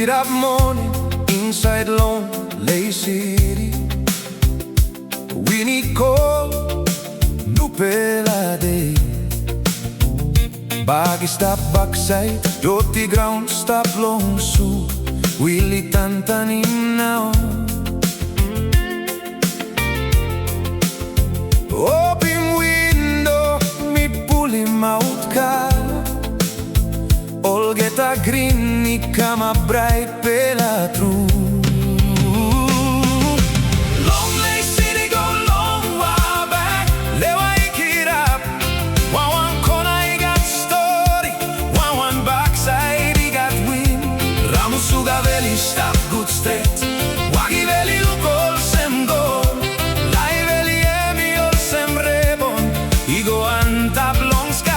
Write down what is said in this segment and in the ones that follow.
it up morning inside Lae City. We need coal, nupela day. Bagi stop backside, doti ground stop long su. Willy tantanim now. Open window, mi pull him out car. All get a green, ni kama bright pela true. Long Lae City go long Wabag, Lae it up. One corner he got story, one backside he got wind. Ramusuga veli stop good straight, wagi veli lukol sem go. Lae veli emi ol sem rebon, he go on top long sky.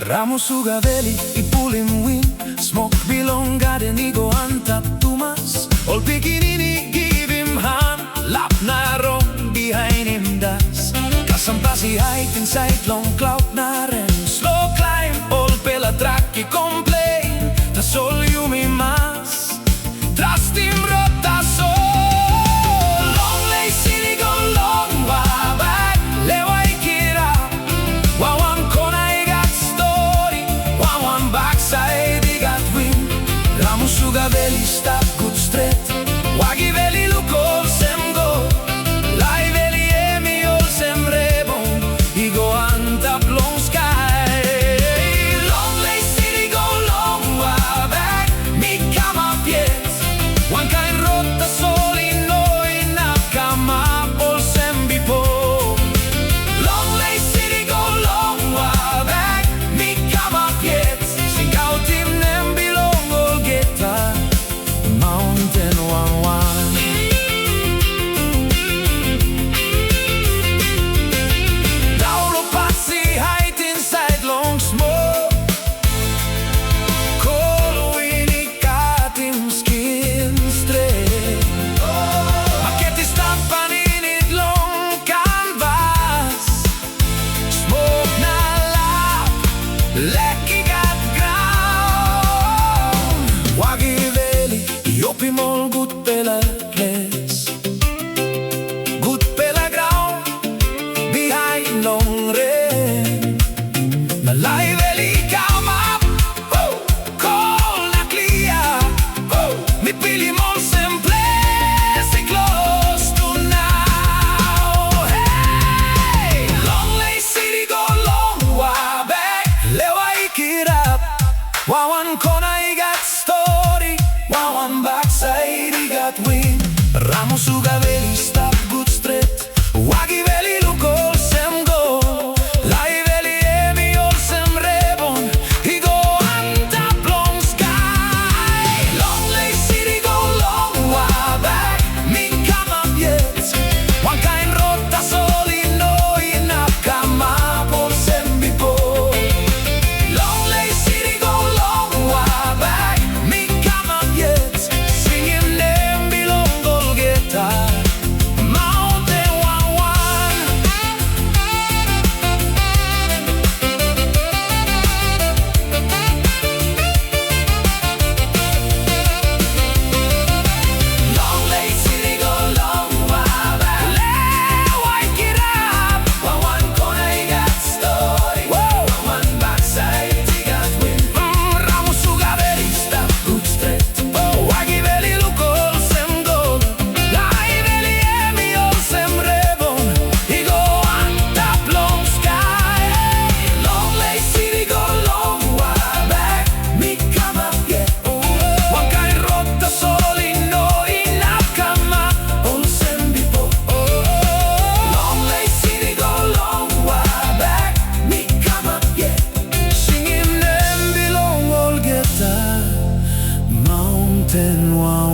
Ramusuga veli, I pull him win. Smoke belong garden, he go on top Tumas. All Pisinini give him hand. Lap na wrong behind him das. Kasampasi height inside long cloud na ren. Slow climb, all pela track he complain. Tas all you me mas. Trust him rota so. Long Lae City go long Wabag, Lae it up. One corner backside he got wind. Ramusuga veli stop good straight, wagi veli lukol sem go. Lae veli emi ol sem rebon, he go on top long sky. Long Lae City go long Wabag, mi kama piet. One kind rota soli no enough kama ol sem bipo. Long Lae City go long Wabag, mi kama piet. All good pela place, good pela ground behind long rain. Na Lae veli come up, call na clear. Mi pili mon sem place close to now. Hey, Long Lae City go long Wabag, Lae it up. One corner he got story, one backside he got wind. Ramusuga veli stop good straight, wagi veli lukol sem go. Lae veli emi ol sem rebon, he go on top long sky. Long Lae City go long Wabag, mi kama piet. One kind rota soli no enough kama por sem bipo. Long Lae City go long Wabag, mi kama piet. mountain wall.